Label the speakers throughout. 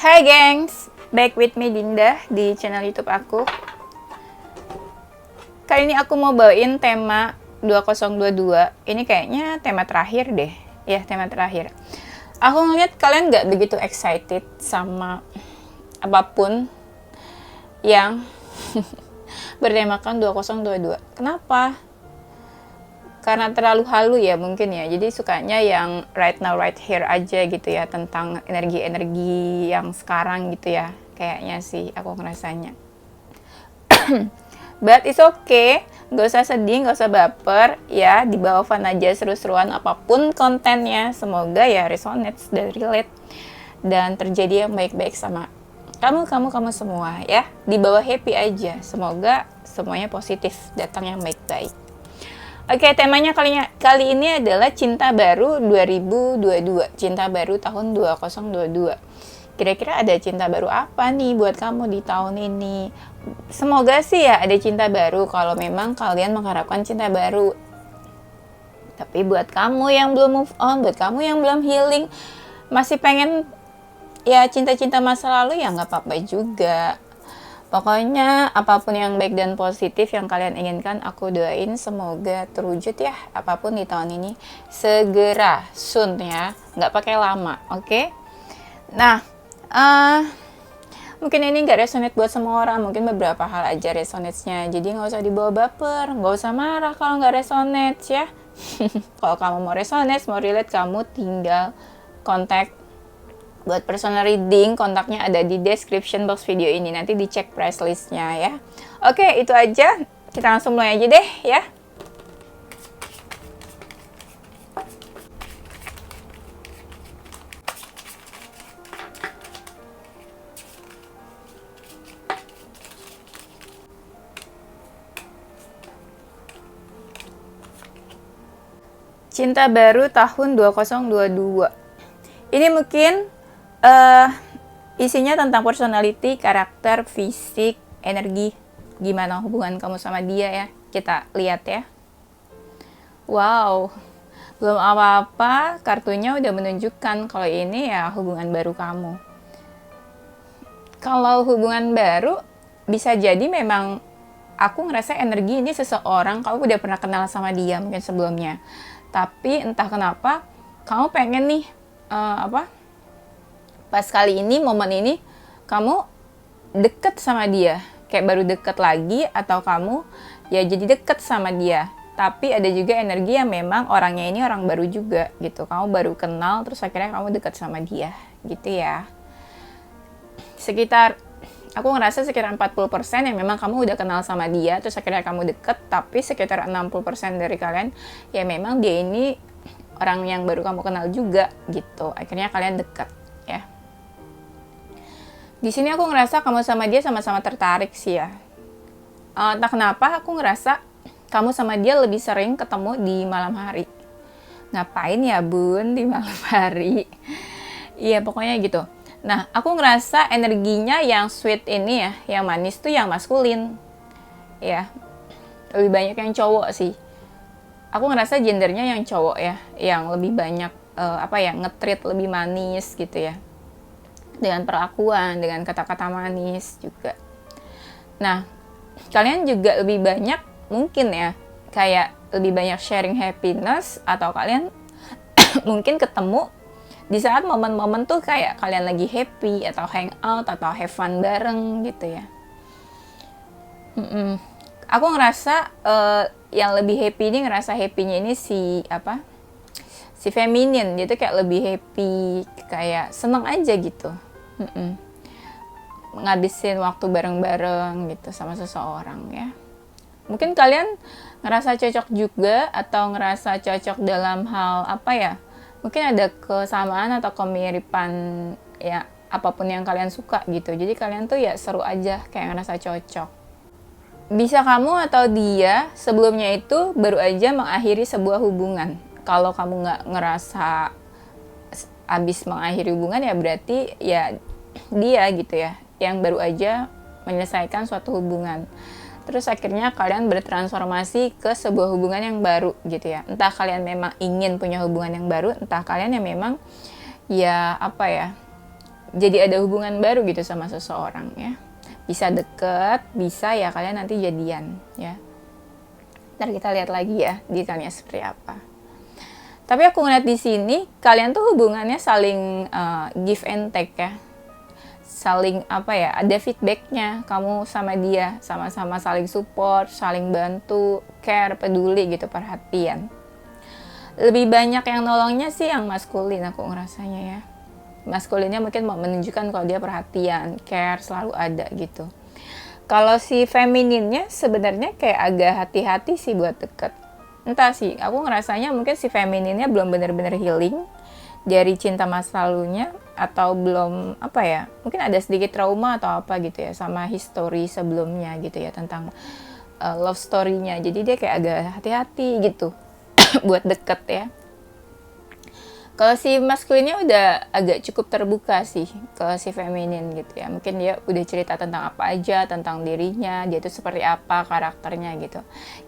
Speaker 1: Hai gengs, back with me Dinda di channel YouTube aku. Kali ini aku mau bawain tema 2022. Ini kayaknya tema terakhir deh. Ya, tema terakhir. Aku ngeliat kalian gak begitu excited sama apapun yang bertemakan 2022. Kenapa? Karena terlalu halu ya mungkin ya, jadi sukanya yang right now right here aja gitu ya, tentang energi-energi yang sekarang gitu ya, kayaknya sih aku ngerasanya. But it's okay, gak usah sedih, gak usah baper ya, dibawa fun aja, seru-seruan apapun kontennya, semoga ya resonate dan relate dan terjadi yang baik-baik sama kamu semua ya, dibawa happy aja, semoga semuanya positif, datang yang baik-baik. Oke, temanya kali ini adalah cinta baru 2022. Cinta baru tahun 2022. Kira-kira ada cinta baru apa nih buat kamu di tahun ini? Semoga sih ya ada cinta baru kalau memang kalian mengharapkan cinta baru. Tapi buat kamu yang belum move on, buat kamu yang belum healing, masih pengen ya cinta-cinta masa lalu ya nggak apa-apa juga. Pokoknya apapun yang baik dan positif yang kalian inginkan, aku doain semoga terwujud ya, apapun di tahun ini segera, soon ya, nggak pakai lama, oke? Nah, mungkin ini nggak resonate buat semua orang, mungkin beberapa hal aja resonate-nya, jadi nggak usah dibawa baper, nggak usah marah kalau nggak resonate ya. Kalau kamu mau resonate, mau relate, kamu tinggal kontak. Buat personal reading, kontaknya ada di description box video ini. Nanti dicek price listnya ya. Oke, itu aja. Kita langsung mulai aja deh ya. Cinta baru tahun 2022. Ini mungkin isinya tentang personality, karakter, fisik, energi, gimana hubungan kamu sama dia ya. Kita lihat ya. Wow, belum apa-apa, kartunya udah menunjukkan kalau ini ya hubungan baru kamu. Kalau hubungan baru, bisa jadi memang aku ngerasa energi ini seseorang, kamu udah pernah kenal sama dia mungkin sebelumnya. Tapi entah kenapa, kamu pengen nih, pas kali ini, momen ini, kamu deket sama dia. Kayak baru deket lagi, atau kamu ya jadi deket sama dia. Tapi ada juga energi yang memang orangnya ini orang baru juga gitu. Kamu baru kenal, terus akhirnya kamu deket sama dia. Gitu ya. Aku ngerasa sekitar 40% yang memang kamu udah kenal sama dia, terus akhirnya kamu deket. Tapi sekitar 60% dari kalian, ya memang dia ini orang yang baru kamu kenal juga gitu. Akhirnya kalian deket ya. Di sini aku ngerasa kamu sama dia sama-sama tertarik sih ya. Entah kenapa aku ngerasa kamu sama dia lebih sering ketemu di malam hari. Ngapain ya bun di malam hari? Iya pokoknya gitu. Nah aku ngerasa energinya yang sweet ini ya, yang manis tuh yang maskulin. Ya, lebih banyak yang cowok sih. Aku ngerasa gendernya yang cowok ya, yang lebih banyak nge-treat lebih manis gitu ya. Dengan perlakuan, dengan kata-kata manis juga. Nah, kalian juga lebih banyak mungkin ya, kayak lebih banyak sharing happiness, atau kalian mungkin ketemu di saat momen-momen tuh kayak kalian lagi happy, atau hangout, atau have fun bareng gitu ya. Aku ngerasa yang lebih happy ini, ngerasa happy-nya ini si feminin, dia tuh kayak lebih happy, kayak seneng aja gitu. Ngabisin waktu bareng-bareng gitu sama seseorang ya. Mungkin kalian ngerasa cocok juga, atau ngerasa cocok dalam hal mungkin ada kesamaan atau kemiripan ya, apapun yang kalian suka gitu. Jadi kalian tuh ya seru aja, kayak ngerasa cocok. Bisa kamu atau dia sebelumnya itu baru aja mengakhiri sebuah hubungan. Kalau kamu nggak ngerasa abis mengakhiri hubungan, ya berarti ya dia gitu ya, yang baru aja menyelesaikan suatu hubungan. Terus akhirnya kalian bertransformasi ke sebuah hubungan yang baru gitu ya. Entah kalian memang ingin punya hubungan yang baru, entah kalian yang memang ya jadi ada hubungan baru gitu sama seseorang ya. Bisa deket, bisa ya kalian nanti jadian ya. Ntar kita lihat lagi ya detailnya seperti apa. Tapi aku ngeliat di sini kalian tuh hubungannya saling give and take ya. Saling ada feedbacknya, kamu sama dia sama-sama saling support, saling bantu, care, peduli gitu, perhatian. Lebih banyak yang nolongnya sih yang maskulin aku ngerasanya ya. Maskulinnya mungkin mau menunjukkan kalau dia perhatian, care, selalu ada gitu. Kalau si femininnya sebenarnya kayak agak hati-hati sih buat deket. Entah sih, aku ngerasanya mungkin si femininnya belum benar-benar healing dari cinta masa lalunya, atau belum mungkin ada sedikit trauma atau apa gitu ya sama history sebelumnya gitu ya, tentang love story-nya. Jadi dia kayak agak hati-hati gitu buat deket ya. Kalau si maskulinnya udah agak cukup terbuka sih ke si feminin gitu ya. Mungkin dia udah cerita tentang apa aja, tentang dirinya, dia itu seperti apa karakternya gitu.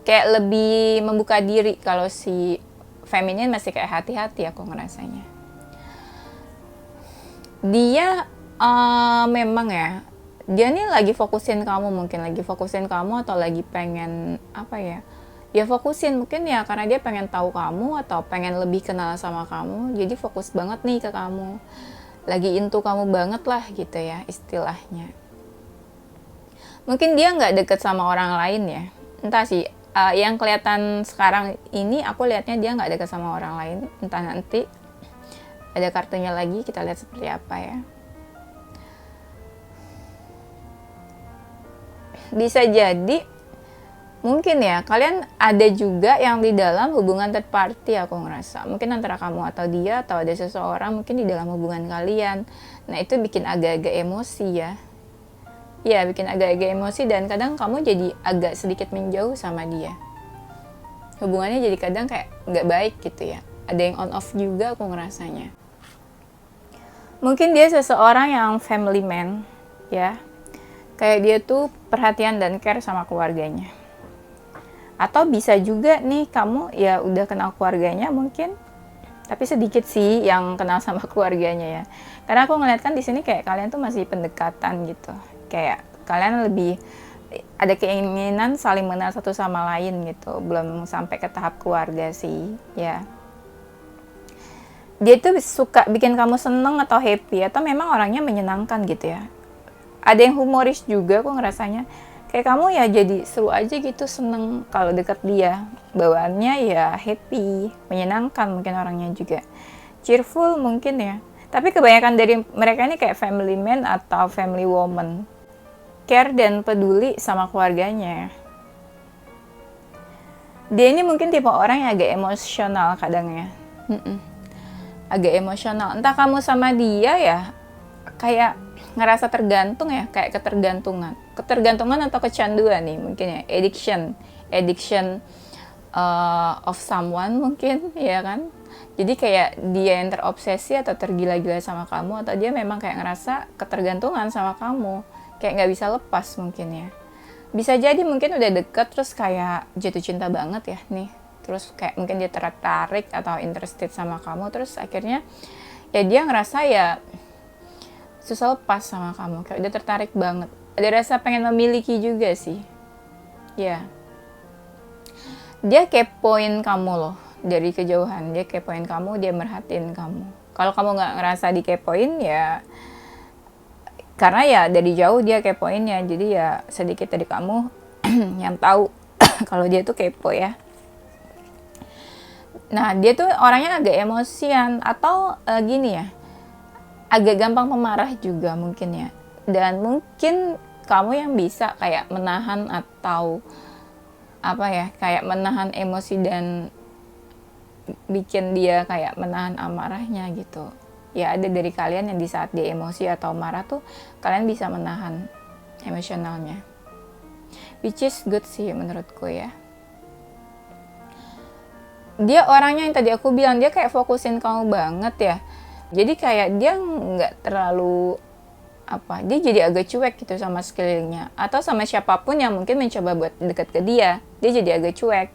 Speaker 1: Kayak lebih membuka diri. Kalau si feminin masih kayak hati-hati aku ngerasanya. Dia memang ya, dia nih lagi fokusin kamu, mungkin lagi fokusin kamu atau lagi pengen ya fokusin mungkin ya karena dia pengen tahu kamu atau pengen lebih kenal sama kamu, jadi fokus banget nih ke kamu, lagi into kamu banget lah gitu ya istilahnya. Mungkin dia nggak deket sama orang lain ya, entah sih, yang kelihatan sekarang ini aku lihatnya dia nggak deket sama orang lain, entah nanti ada kartunya lagi kita lihat seperti apa ya. Bisa jadi mungkin ya kalian ada juga yang di dalam hubungan third party, aku ngerasa mungkin antara kamu atau dia, atau ada seseorang mungkin di dalam hubungan kalian. Nah itu bikin agak-agak emosi ya, bikin agak-agak emosi, dan kadang kamu jadi agak sedikit menjauh sama dia, hubungannya jadi kadang kayak nggak baik gitu ya, ada yang on off juga aku ngerasanya. Mungkin dia seseorang yang family man ya, kayak dia tuh perhatian dan care sama keluarganya. Atau bisa juga nih kamu ya udah kenal keluarganya mungkin, tapi sedikit sih yang kenal sama keluarganya ya. Karena aku ngeliat kan di sini kayak kalian tuh masih pendekatan gitu. Kayak kalian lebih ada keinginan saling mengenal satu sama lain gitu. Belum sampai ke tahap keluarga sih ya. Dia tuh suka bikin kamu seneng atau happy, atau memang orangnya menyenangkan gitu ya. Ada yang humoris juga aku ngerasanya. Kayak kamu ya jadi seru aja gitu, seneng kalau deket dia, bawaannya ya happy, menyenangkan mungkin orangnya juga, cheerful mungkin ya. Tapi kebanyakan dari mereka ini kayak family man atau family woman, care dan peduli sama keluarganya. Dia ini mungkin tipe orang yang agak emosional kadang ya, agak emosional. Entah kamu sama dia ya kayak ngerasa tergantung ya, kayak ketergantungan atau kecanduan nih mungkin ya, addiction of someone mungkin ya kan. Jadi kayak dia yang terobsesi atau tergila-gila sama kamu, atau dia memang kayak ngerasa ketergantungan sama kamu, kayak nggak bisa lepas mungkin ya. Bisa jadi mungkin udah deket terus kayak jatuh cinta banget ya nih, terus kayak mungkin dia tertarik atau interested sama kamu, terus akhirnya ya dia ngerasa ya susah lepas sama kamu, kayak udah tertarik banget, ada rasa pengen memiliki juga sih ya. Dia kepoin kamu loh dari kejauhan, dia kepoin kamu, dia merhatiin kamu. Kalau kamu nggak ngerasa dikepoin ya karena ya dari jauh dia kepoinnya, jadi ya sedikit dari kamu yang tahu kalau dia tuh kepo ya. Nah dia tuh orangnya agak emosian, atau gini ya, agak gampang pemarah juga mungkin ya. Dan mungkin kamu yang bisa kayak menahan atau kayak menahan emosi dan bikin dia kayak menahan amarahnya gitu. Ya ada dari kalian yang di saat dia emosi atau marah tuh kalian bisa menahan emosionalnya, which is good sih menurutku ya. Dia orangnya yang tadi aku bilang, dia kayak fokusin kamu banget ya. Jadi kayak dia nggak terlalu dia jadi agak cuek gitu sama sekelilingnya, atau sama siapapun yang mungkin mencoba buat dekat ke dia jadi agak cuek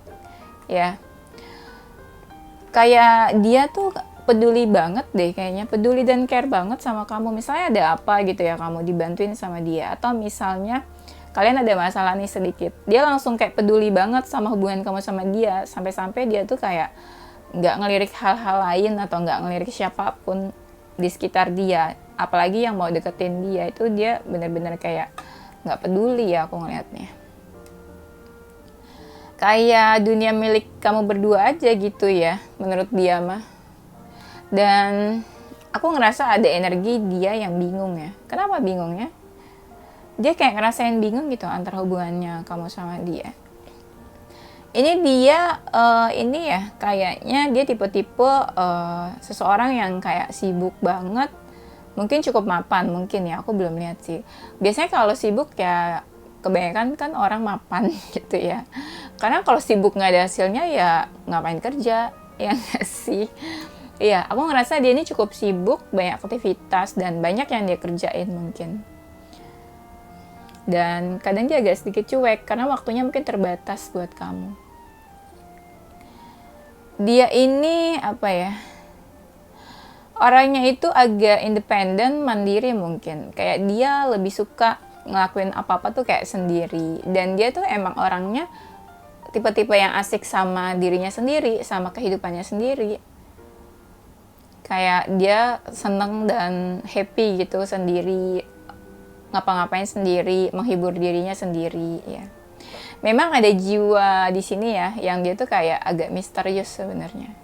Speaker 1: ya. Kayak dia tuh peduli banget deh kayaknya, peduli dan care banget sama kamu. Misalnya ada apa gitu ya, kamu dibantuin sama dia, atau misalnya kalian ada masalah nih sedikit, dia langsung kayak peduli banget sama hubungan kamu sama dia, sampai-sampai dia tuh kayak nggak ngelirik hal-hal lain atau nggak ngelirik siapapun di sekitar dia, apalagi yang mau deketin dia. Itu dia bener-bener kayak nggak peduli ya, aku ngelihatnya kayak dunia milik kamu berdua aja gitu ya menurut dia mah. Dan aku ngerasa ada energi dia yang bingung ya. Kenapa bingungnya? Dia kayak ngerasain bingung gitu antara hubungannya kamu sama dia. Ini dia ini ya kayaknya dia tipe-tipe seseorang yang kayak sibuk banget, mungkin cukup mapan mungkin ya, aku belum lihat sih. Biasanya kalau sibuk ya kebanyakan kan orang mapan gitu ya, karena kalau sibuk nggak ada hasilnya ya ngapain kerja ya nggak sih. Iya, aku ngerasa dia ini cukup sibuk, banyak aktivitas dan banyak yang dia kerjain mungkin. Dan kadang dia agak sedikit cuek karena waktunya mungkin terbatas buat kamu. Dia ini apa ya, orangnya itu agak independen, mandiri mungkin. Kayak dia lebih suka ngelakuin apa-apa tuh kayak sendiri. Dan dia tuh emang orangnya tipe-tipe yang asik sama dirinya sendiri, sama kehidupannya sendiri. Kayak dia seneng dan happy gitu sendiri, ngapa-ngapain sendiri, menghibur dirinya sendiri ya. Memang ada jiwa di sini ya, yang dia tuh kayak agak misterius sebenarnya.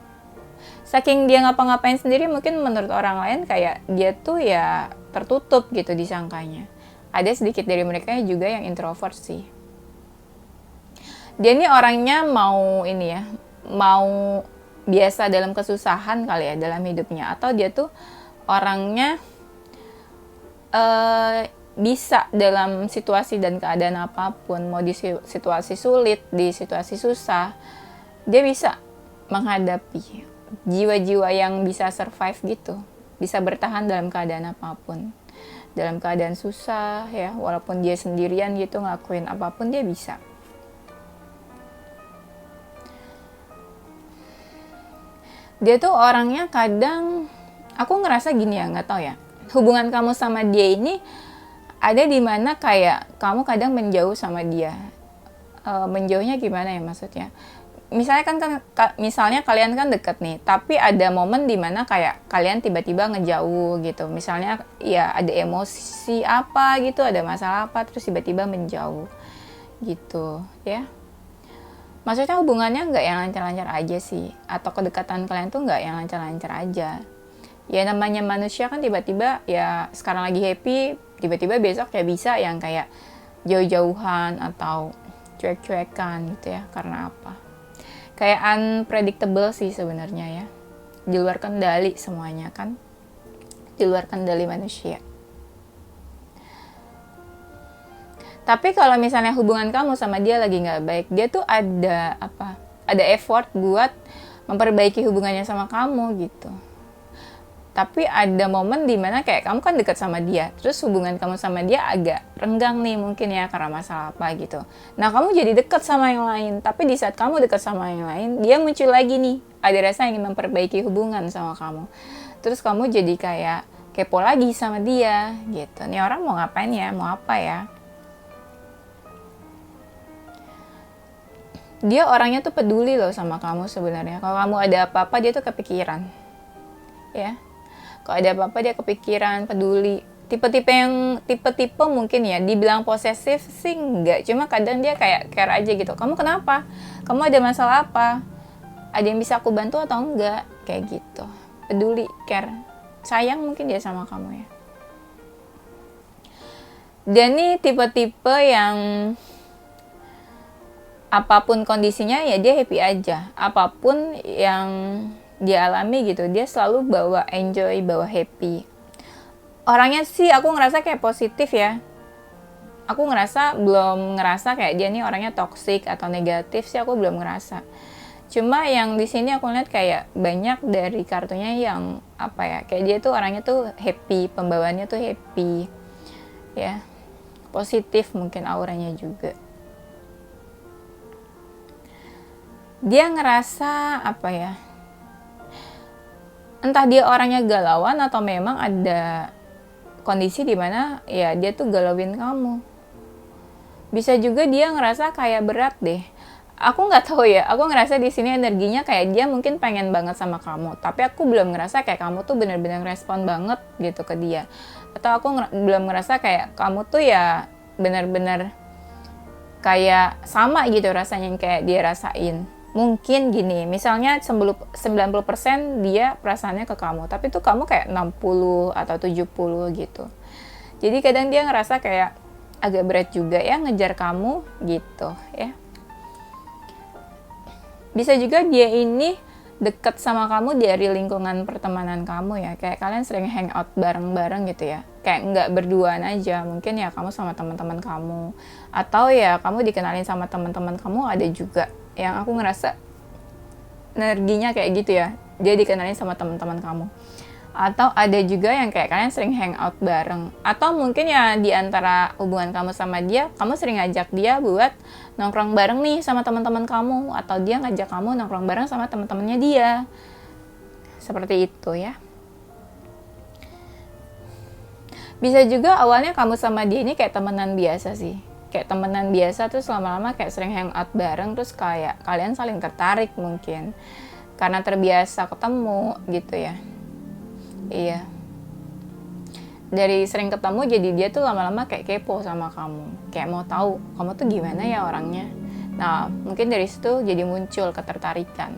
Speaker 1: Saking dia ngapa-ngapain sendiri, mungkin menurut orang lain kayak dia tuh ya tertutup gitu disangkanya. Ada sedikit dari mereka juga yang introvert sih. Dia ini orangnya mau ini ya, mau biasa dalam kesusahan kali ya dalam hidupnya, atau dia tuh orangnya bisa dalam situasi dan keadaan apapun, mau di situasi sulit, di situasi susah, dia bisa menghadapi. Jiwa-jiwa yang bisa survive gitu, bisa bertahan dalam keadaan apapun, dalam keadaan susah ya, walaupun dia sendirian gitu ngelakuin apapun dia bisa. Dia tuh orangnya kadang, aku ngerasa gini ya, nggak tahu ya, hubungan kamu sama dia ini ada di mana kayak kamu kadang menjauh sama dia. Menjauhnya gimana ya maksudnya? Misalnya kalian kan deket nih, tapi ada momen dimana kayak kalian tiba-tiba ngejauh gitu. Misalnya ya ada emosi apa gitu, ada masalah apa, terus tiba-tiba menjauh gitu ya. Maksudnya hubungannya nggak yang lancar-lancar aja sih, atau kedekatan kalian tuh nggak yang lancar-lancar aja. Ya namanya manusia kan tiba-tiba ya sekarang lagi happy, tiba-tiba besok ya bisa yang kayak jauh-jauhan atau cuek-cuekan gitu ya. Karena apa? Kayak unpredictable sih sebenarnya ya, di luar kendali semuanya kan, di luar kendali manusia. Tapi kalau misalnya hubungan kamu sama dia lagi nggak baik, dia tuh ada apa, ada effort buat memperbaiki hubungannya sama kamu gitu. Tapi ada momen dimana kayak kamu kan dekat sama dia, terus hubungan kamu sama dia agak renggang nih mungkin ya karena masalah apa gitu. Nah kamu jadi dekat sama yang lain, tapi di saat kamu dekat sama yang lain, dia muncul lagi nih, ada rasa ingin memperbaiki hubungan sama kamu. Terus kamu jadi kayak kepo lagi sama dia gitu. Nih orang mau ngapain ya, mau apa ya? Dia orangnya tuh peduli loh sama kamu sebenarnya. Kalau kamu ada apa-apa dia tuh kepikiran, ya. Kalau ada apa-apa dia kepikiran, peduli. Tipe-tipe mungkin ya, dibilang posesif sih enggak. Cuma kadang dia kayak care aja gitu. Kamu kenapa? Kamu ada masalah apa? Ada yang bisa aku bantu atau enggak? Kayak gitu. Peduli, care. Sayang mungkin dia sama kamu ya. Dan nih tipe-tipe yang apapun kondisinya ya dia happy aja. Apapun yang dia alami gitu, dia selalu bawa enjoy, bawa happy. Orangnya sih aku ngerasa kayak positif ya. Aku belum ngerasa kayak dia nih orangnya toksik atau negatif sih, aku belum ngerasa. Cuma yang di sini aku lihat kayak banyak dari kartunya yang apa ya, kayak dia tuh orangnya tuh happy, pembawaannya tuh happy. Ya. Positif mungkin auranya juga. Dia ngerasa apa ya? Entah dia orangnya galauan atau memang ada kondisi di mana ya dia tuh galauin kamu. Bisa juga dia ngerasa kayak berat deh. Aku nggak tahu ya, aku ngerasa di sini energinya kayak dia mungkin pengen banget sama kamu, tapi aku belum ngerasa kayak kamu tuh bener-bener respon banget gitu ke dia. Atau aku belum ngerasa kayak kamu tuh ya bener-bener kayak sama gitu rasanya yang kayak dia rasain. Mungkin gini, misalnya 90% dia perasaannya ke kamu, tapi tuh kamu kayak 60 atau 70 gitu. Jadi kadang dia ngerasa kayak agak berat juga ya ngejar kamu gitu ya. Bisa juga dia ini deket sama kamu dari lingkungan pertemanan kamu ya, kayak kalian sering hangout bareng-bareng gitu ya, kayak nggak berduaan aja, mungkin ya kamu sama teman-teman kamu, atau ya kamu dikenalin sama teman-teman kamu, ada juga yang aku ngerasa energinya kayak gitu ya, dia dikenalin sama teman-teman kamu. Atau ada juga yang kayak kalian sering hangout bareng, atau mungkin ya di antara hubungan kamu sama dia, kamu sering ngajak dia buat nongkrong bareng nih sama teman-teman kamu, atau dia ngajak kamu nongkrong bareng sama teman-temannya dia. Seperti itu ya. Bisa juga awalnya kamu sama dia ini kayak temenan biasa sih, kayak temenan biasa, terus lama-lama kayak sering hangout bareng, terus kayak kalian saling tertarik mungkin karena terbiasa ketemu gitu ya. Iya, dari sering ketemu jadi dia tuh lama-lama kayak kepo sama kamu, kayak mau tahu kamu tuh gimana ya orangnya. Nah mungkin dari situ jadi muncul ketertarikan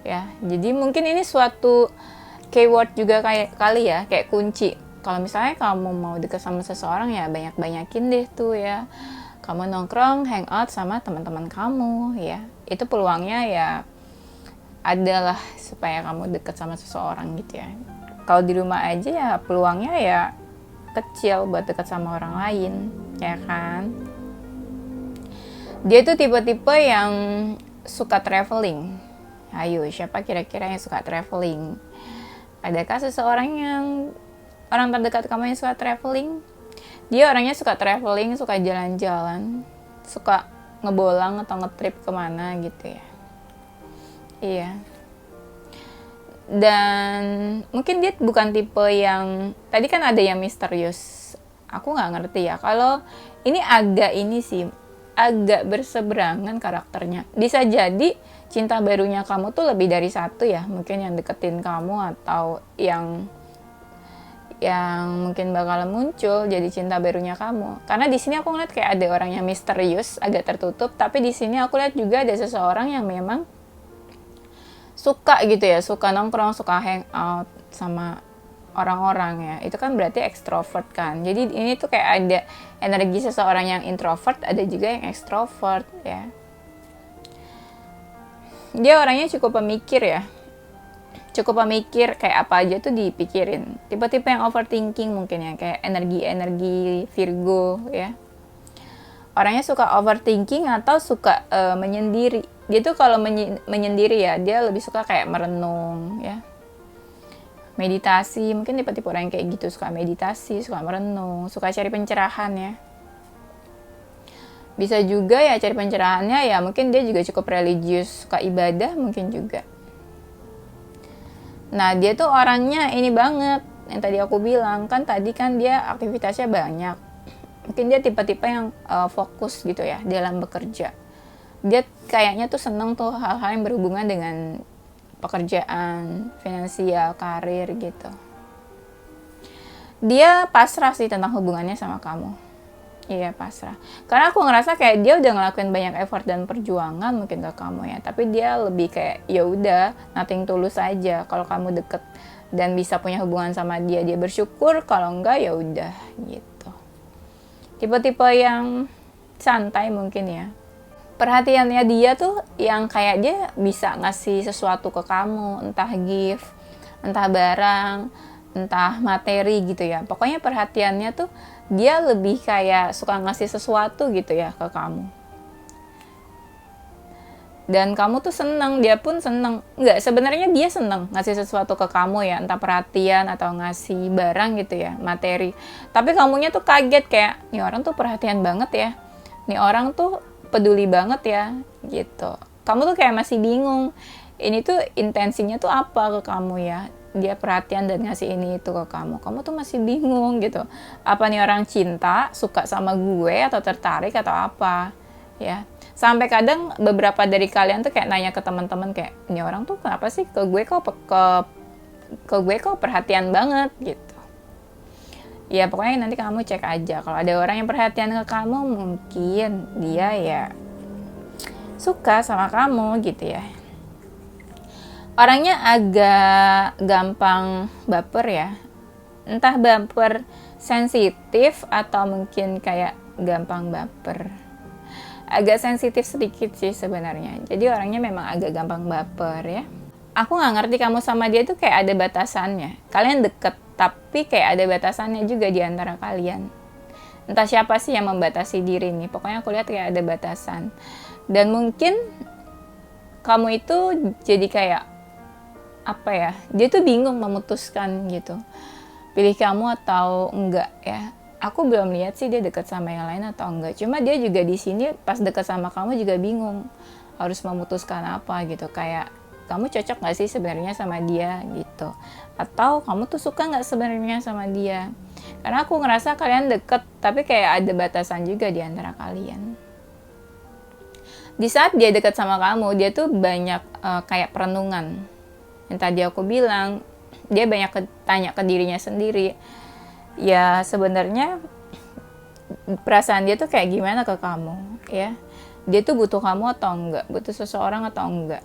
Speaker 1: ya. Jadi mungkin ini suatu keyword juga kayak kali ya, kayak kunci. Kalau misalnya kamu mau deket sama seseorang ya banyak-banyakin deh tuh ya, kamu nongkrong hangout sama teman-teman kamu ya, itu peluangnya ya adalah supaya kamu deket sama seseorang gitu ya. Kalau di rumah aja ya peluangnya ya kecil buat deket sama orang lain, ya kan? Dia tuh tipe-tipe yang suka traveling. Ayo, siapa kira-kira yang suka traveling? Adakah seseorang yang orang terdekat kamu yang suka traveling? Dia orangnya suka traveling, suka jalan-jalan, suka ngebolang atau ngetrip kemana gitu ya. Iya. Dan mungkin dia bukan tipe yang, tadi kan ada yang misterius, aku nggak ngerti ya, kalau ini agak berseberangan karakternya. Bisa jadi cinta barunya kamu tuh lebih dari satu ya, mungkin yang deketin kamu, atau yang mungkin bakal muncul jadi cinta barunya kamu. Karena di sini aku ngeliat kayak ada orang yang misterius, agak tertutup, tapi di sini aku lihat juga ada seseorang yang memang suka gitu ya, suka nongkrong, suka hangout sama orang-orang ya. Itu kan berarti ekstrovert kan. Jadi ini tuh kayak ada energi seseorang yang introvert, ada juga yang ekstrovert ya. Dia orangnya cukup pemikir ya, cukup pemikir, kayak apa aja tuh dipikirin. Tipe-tipe yang overthinking mungkin ya, kayak energi Virgo ya. Orangnya suka overthinking atau suka menyendiri. Dia tuh kalau menyendiri ya, dia lebih suka kayak merenung ya. Meditasi, mungkin tipe-tipe orang yang kayak gitu, suka meditasi, suka merenung, suka cari pencerahan ya. Bisa juga ya cari pencerahannya ya, mungkin dia juga cukup religius, suka ibadah mungkin juga. Nah, dia tuh orangnya ini banget, yang tadi aku bilang, kan tadi kan dia aktivitasnya banyak. Mungkin dia tipe-tipe yang fokus gitu ya dalam bekerja. Dia kayaknya tuh seneng tuh hal-hal yang berhubungan dengan pekerjaan, finansial, karir gitu. Dia pasrah sih tentang hubungannya sama kamu. Iya, pasrah. Karena aku ngerasa kayak dia udah ngelakuin banyak effort dan perjuangan mungkin ke kamu ya, tapi dia lebih kayak ya udah nothing tulus aja. Kalau kamu deket dan bisa punya hubungan sama dia, dia bersyukur. Kalau enggak ya udah gitu. Tipe-tipe yang santai mungkin ya. Perhatiannya dia tuh yang kayak dia bisa ngasih sesuatu ke kamu, entah gift, entah barang, entah materi gitu ya. Pokoknya perhatiannya tuh dia lebih kayak suka ngasih sesuatu gitu ya ke kamu. Dan kamu tuh seneng, dia pun seneng. Enggak, sebenarnya dia seneng ngasih sesuatu ke kamu ya, entah perhatian atau ngasih barang gitu ya, materi. Tapi kamunya tuh kaget kayak, nih orang tuh perhatian banget ya, nih orang tuh peduli banget ya, gitu. Kamu tuh kayak masih bingung, ini tuh intensinya tuh apa ke kamu ya, dia perhatian dan ngasih ini itu ke kamu tuh masih bingung gitu, apa nih orang cinta, suka sama gue, atau tertarik, atau apa ya. Sampai kadang beberapa dari kalian tuh kayak nanya ke teman-teman kayak, ini orang tuh kenapa sih ke gue kok perhatian banget gitu. Ya pokoknya nanti kamu cek aja, kalau ada orang yang perhatian ke kamu, mungkin dia ya suka sama kamu gitu ya. Orangnya agak gampang baper ya, entah baper sensitif atau mungkin kayak gampang baper. Agak sensitif sedikit sih sebenarnya, jadi orangnya memang agak gampang baper ya. Aku nggak ngerti kamu sama dia tuh kayak ada batasannya. Kalian deket, tapi kayak ada batasannya juga di antara kalian. Entah siapa sih yang membatasi diri nih, pokoknya aku lihat kayak ada batasan. Dan mungkin kamu itu jadi kayak apa ya, dia tuh bingung memutuskan gitu, pilih kamu atau enggak ya. Aku belum lihat sih dia dekat sama yang lain atau enggak, cuma dia juga di sini pas dekat sama kamu juga bingung harus memutuskan apa gitu, kayak kamu cocok nggak sih sebenarnya sama dia gitu, atau kamu tuh suka nggak sebenarnya sama dia. Karena aku ngerasa kalian deket, tapi kayak ada batasan juga di antara kalian. Di saat dia dekat sama kamu, dia tuh banyak kayak perenungan. Yang tadi aku bilang, dia banyak tanya ke dirinya sendiri. Ya sebenarnya perasaan dia tuh kayak gimana ke kamu ya. Dia tuh butuh kamu atau enggak, butuh seseorang atau enggak.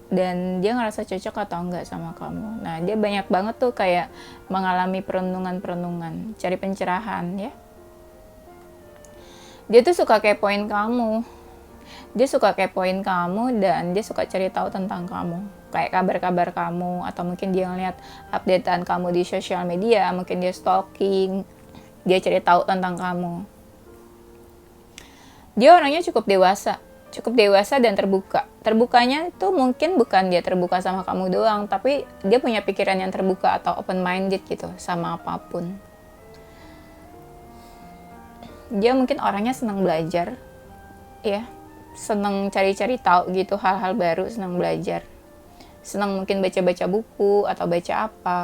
Speaker 1: Dan dia ngerasa cocok atau enggak sama kamu. Nah dia banyak banget tuh kayak mengalami perenungan-perenungan, cari pencerahan ya. Dia tuh suka kepoin kamu. Dia suka kepoin kamu dan dia suka cari tahu tentang kamu. Kayak kabar-kabar kamu, atau mungkin dia ngeliat updatean kamu di sosial media, mungkin dia stalking, dia cari tahu tentang kamu. Dia orangnya cukup dewasa dan terbuka. Terbukanya itu mungkin bukan dia terbuka sama kamu doang, tapi dia punya pikiran yang terbuka atau open minded gitu sama apapun. Dia mungkin orangnya senang belajar ya, senang cari-cari tahu gitu hal-hal baru, senang belajar, senang mungkin baca-baca buku atau baca apa.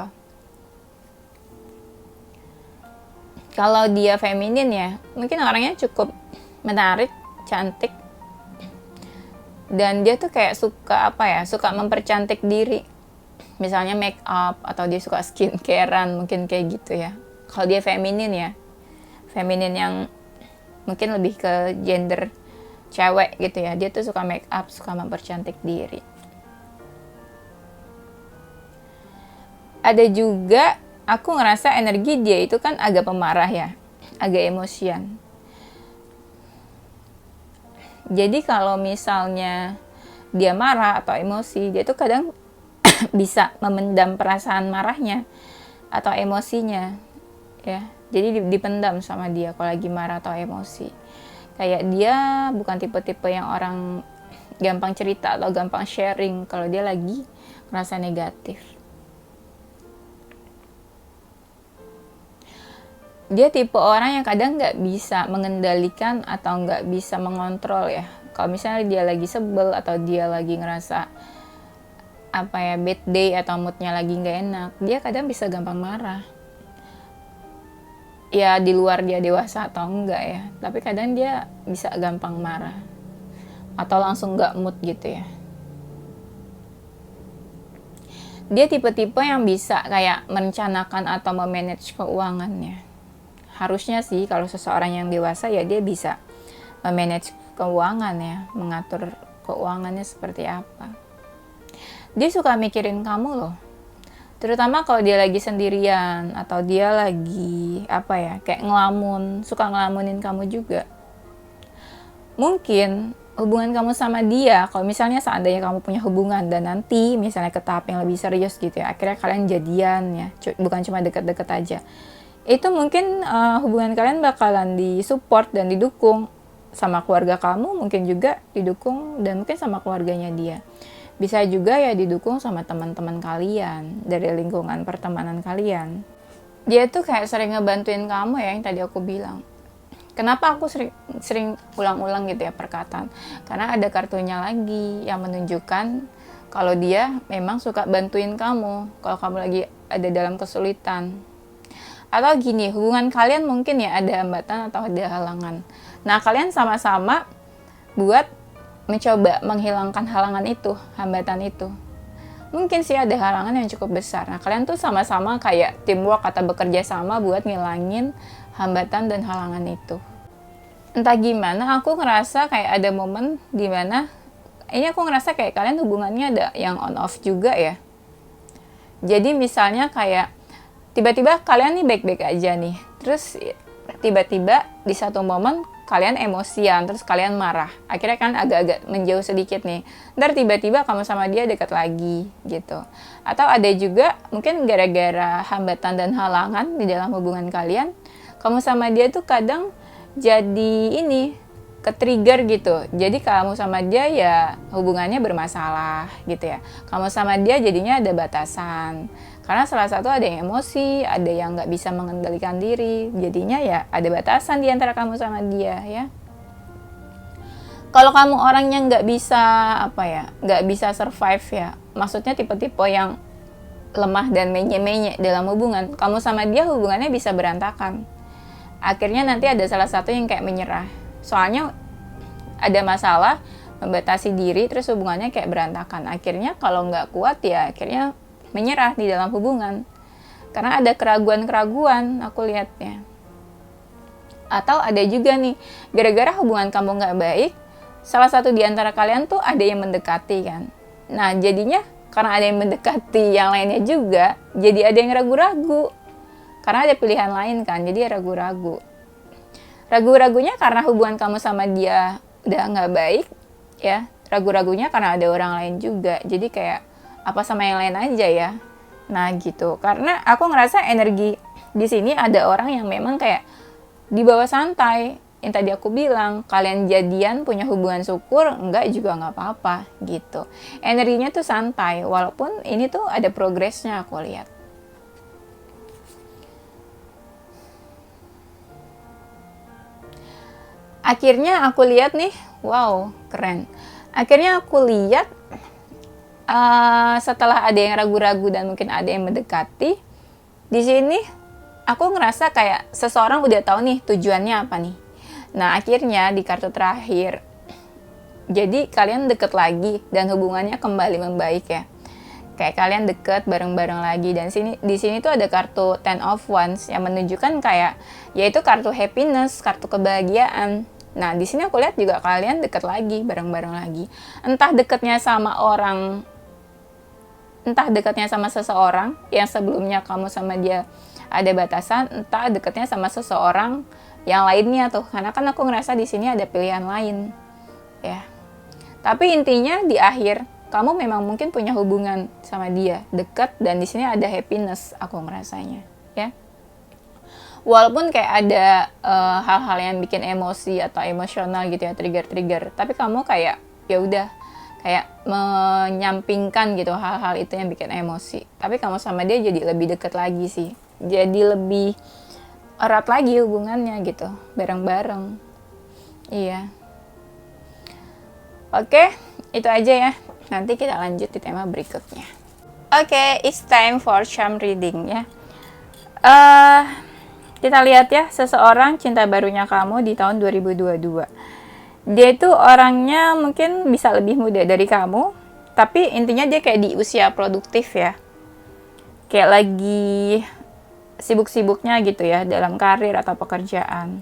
Speaker 1: Kalau dia feminin ya, mungkin orangnya cukup menarik, cantik, dan dia tuh kayak suka apa ya, suka mempercantik diri, misalnya make up, atau dia suka skincarean, mungkin kayak gitu ya. Kalau dia feminin ya, feminin yang mungkin lebih ke gender cewek gitu ya, dia tuh suka make up, suka mempercantik diri. Ada juga, aku ngerasa energi dia itu kan agak pemarah ya, agak emosian. Jadi kalau misalnya dia marah atau emosi, dia tuh kadang bisa memendam perasaan marahnya atau emosinya ya. Jadi dipendam sama dia kalau lagi marah atau emosi. Kayak dia bukan tipe-tipe yang orang gampang cerita atau gampang sharing kalau dia lagi ngerasa negatif. Dia tipe orang yang kadang nggak bisa mengendalikan atau nggak bisa mengontrol ya. Kalau misalnya dia lagi sebel atau dia lagi ngerasa apa ya, bad day atau moodnya lagi nggak enak, dia kadang bisa gampang marah. Ya di luar dia dewasa atau enggak ya, tapi kadang dia bisa gampang marah atau langsung nggak mood gitu ya. Dia tipe-tipe yang bisa kayak merencanakan atau memanage keuangannya. Harusnya sih kalau seseorang yang dewasa ya dia bisa memanage keuangan ya, mengatur keuangannya seperti apa. Dia suka mikirin kamu loh. Terutama kalau dia lagi sendirian atau dia lagi apa ya, kayak ngelamun, suka ngelamunin kamu juga. Mungkin hubungan kamu sama dia, kalau misalnya seandainya kamu punya hubungan dan nanti misalnya ke tahap yang lebih serius gitu ya, akhirnya kalian jadian ya, bukan cuma deket-deket aja. Itu mungkin hubungan kalian bakalan disupport dan didukung sama keluarga kamu, mungkin juga didukung dan mungkin sama keluarganya dia. Bisa juga ya didukung sama teman-teman kalian dari lingkungan pertemanan kalian. Dia tuh kayak sering ngebantuin kamu ya, yang tadi aku bilang. Kenapa aku sering ulang-ulang gitu ya perkataan? Karena ada kartunya lagi yang menunjukkan Kalau dia memang suka bantuin kamu kalau kamu lagi ada dalam kesulitan. Atau gini, hubungan kalian mungkin ya ada hambatan atau ada halangan. Nah, kalian sama-sama buat mencoba menghilangkan halangan itu, hambatan itu. Mungkin sih ada halangan yang cukup besar. Nah, kalian tuh sama-sama kayak teamwork atau bekerja sama buat ngilangin hambatan dan halangan itu. Entah gimana, aku ngerasa kayak ada momen dimana ini aku ngerasa kayak kalian hubungannya ada yang on off juga ya. Jadi misalnya kayak tiba-tiba kalian nih baik-baik aja nih, terus tiba-tiba di satu momen kalian emosian, terus kalian marah, akhirnya kan agak-agak menjauh sedikit nih, ntar tiba-tiba kamu sama dia dekat lagi gitu. Atau ada juga mungkin gara-gara hambatan dan halangan di dalam hubungan kalian, kamu sama dia tuh kadang jadi ini ke-trigger gitu. Jadi kamu sama dia ya hubungannya bermasalah gitu ya. Kamu sama dia jadinya ada batasan. Karena salah satu ada yang emosi, ada yang nggak bisa mengendalikan diri. Jadinya ya ada batasan di antara kamu sama dia ya. Kalau kamu orangnya nggak bisa nggak bisa survive ya. Maksudnya tipe-tipe yang lemah dan menye-menye dalam hubungan. Kamu sama dia hubungannya bisa berantakan. Akhirnya nanti ada salah satu yang kayak menyerah. Soalnya ada masalah, membatasi diri, terus hubungannya kayak berantakan. Akhirnya kalau nggak kuat ya akhirnya menyerah di dalam hubungan. Karena ada keraguan-keraguan aku lihatnya. Atau ada juga nih, gara-gara hubungan kamu nggak baik, salah satu di antara kalian tuh ada yang mendekati kan. Nah jadinya karena ada yang mendekati yang lainnya juga, jadi ada yang ragu-ragu. Karena ada pilihan lain kan, jadi ragu-ragu. Ragu-ragunya karena hubungan kamu sama dia udah nggak baik, ya. Ragu-ragunya karena ada orang lain juga. Jadi kayak apa sama yang lain aja ya. Nah gitu. Karena aku ngerasa energi di sini ada orang yang memang kayak dibawa santai. Yang tadi aku bilang, kalian jadian punya hubungan syukur, enggak juga nggak apa-apa gitu. Energinya tuh santai, walaupun ini tuh ada progresnya aku lihat. Akhirnya aku lihat nih, wow, keren. Akhirnya aku lihat setelah ada yang ragu-ragu dan mungkin ada yang mendekati, di sini aku ngerasa kayak seseorang udah tahu nih tujuannya apa nih. Nah, akhirnya di kartu terakhir, jadi kalian deket lagi dan hubungannya kembali membaik ya. Kayak kalian deket bareng-bareng lagi, dan di sini tuh ada kartu Ten of Wands yang menunjukkan kayak yaitu kartu happiness, kartu kebahagiaan. Nah, di sini aku lihat juga kalian deket lagi, bareng-bareng lagi. Entah deketnya sama seseorang yang sebelumnya kamu sama dia ada batasan, entah deketnya sama seseorang yang lainnya tuh. Karena kan aku ngerasa di sini ada pilihan lain, ya. Tapi intinya di akhir kamu memang mungkin punya hubungan sama dia, dekat, dan di sini ada happiness aku ngerasanya, ya. Walaupun kayak ada hal-hal yang bikin emosi atau emosional gitu ya, trigger-trigger, tapi kamu kayak ya udah kayak menyampingkan gitu hal-hal itu yang bikin emosi. Tapi kamu sama dia jadi lebih dekat lagi sih, jadi lebih erat lagi hubungannya gitu, bareng-bareng. Iya. Oke, itu aja ya. Nanti kita lanjut di tema berikutnya. Oke, it's time for charm reading ya. Kita lihat ya, seseorang cinta barunya kamu di tahun 2022. Dia itu orangnya mungkin bisa lebih muda dari kamu, tapi intinya dia kayak di usia produktif ya. Kayak lagi sibuk-sibuknya gitu ya, dalam karir atau pekerjaan.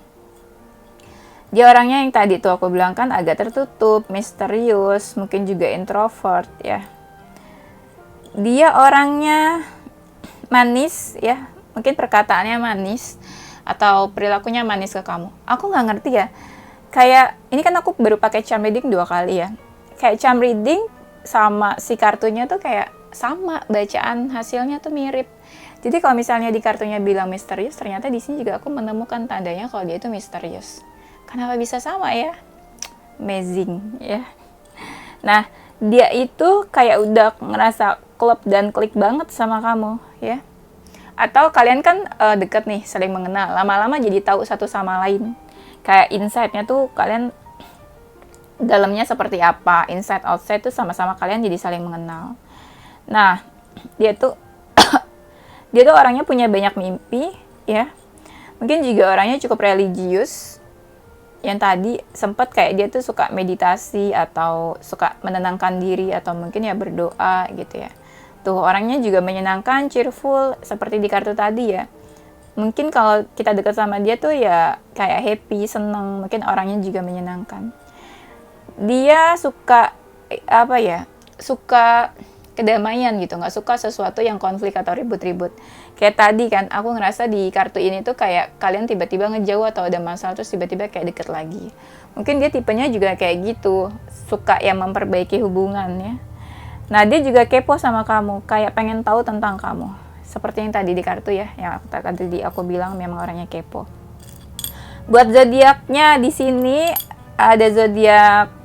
Speaker 1: Dia orangnya yang tadi tuh aku bilang kan agak tertutup, misterius, mungkin juga introvert ya. Dia orangnya manis ya, mungkin perkataannya manis atau perilakunya manis ke kamu. Aku nggak ngerti ya. Kayak ini kan aku baru pakai charm reading 2 kali ya. Kayak charm reading sama si kartunya tuh kayak sama, bacaan hasilnya tuh mirip. Jadi kalau misalnya di kartunya bilang misterius, ternyata di sini juga aku menemukan tandanya kalau dia itu misterius. Kenapa bisa sama ya? Amazing ya. Nah, dia itu kayak udah ngerasa klop dan klik banget sama kamu ya. Atau kalian kan deket nih, saling mengenal. Lama-lama jadi tahu satu sama lain. Kayak insight-nya tuh kalian dalamnya seperti apa, inside outside tuh sama-sama kalian jadi saling mengenal. Nah, dia tuh orangnya punya banyak mimpi ya. Mungkin juga orangnya cukup religius. Yang tadi sempat kayak dia tuh suka meditasi atau suka menenangkan diri atau mungkin ya berdoa gitu ya. Tuh orangnya juga menyenangkan, cheerful seperti di kartu tadi ya. Mungkin kalau kita dekat sama dia tuh ya kayak happy, seneng, mungkin orangnya juga menyenangkan. Dia suka apa ya? Suka kedamaian gitu, nggak suka sesuatu yang konflik atau ribut-ribut. Kayak tadi kan, aku ngerasa di kartu ini tuh kayak kalian tiba-tiba ngejauh atau ada masalah terus tiba-tiba kayak deket lagi. Mungkin dia tipenya juga kayak gitu, suka yang memperbaiki hubungan ya. Nah, dia juga kepo sama kamu, kayak pengen tahu tentang kamu. Seperti yang tadi di kartu ya, yang tadi aku bilang memang orangnya kepo. Buat zodiaknya di sini ada zodiak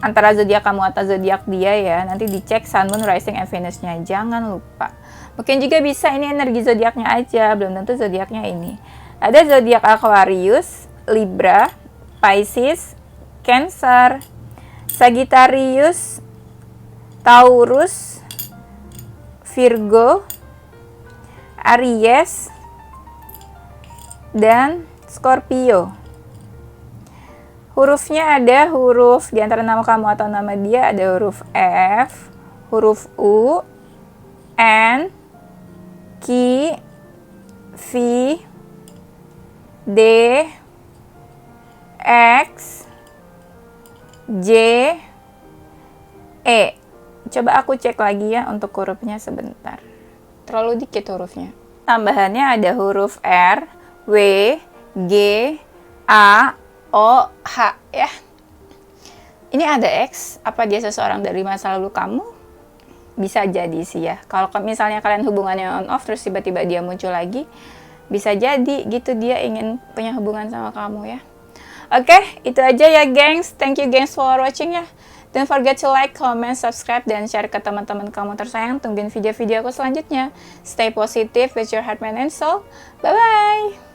Speaker 1: antara zodiak kamu atau zodiak dia ya. Nanti dicek Sun, Moon, Rising, and Venus-nya. Jangan lupa. Mungkin juga bisa ini energi zodiaknya aja, belum tentu zodiaknya ini. Ada zodiak Aquarius, Libra, Pisces, Cancer, Sagittarius, Taurus, Virgo, Aries, dan Scorpio. Hurufnya ada huruf di antara nama kamu atau nama dia ada huruf F, huruf U, N, Q, V, D, X, J, E. Coba aku cek lagi ya untuk hurufnya sebentar. Terlalu dikit hurufnya. Tambahannya ada huruf R, W, G, A, O, H ya. Ini ada X, apa dia seseorang dari masa lalu kamu? Bisa jadi sih ya. Kalau misalnya kalian hubungannya on off terus tiba-tiba dia muncul lagi, bisa jadi gitu dia ingin punya hubungan sama kamu ya. Oke, itu aja ya gengs. Thank you gengs for watching ya. Don't forget to like, comment, subscribe, dan share ke teman-teman kamu tersayang. Tungguin video-video aku selanjutnya. Stay positive with your heart, mind, and soul. Bye-bye!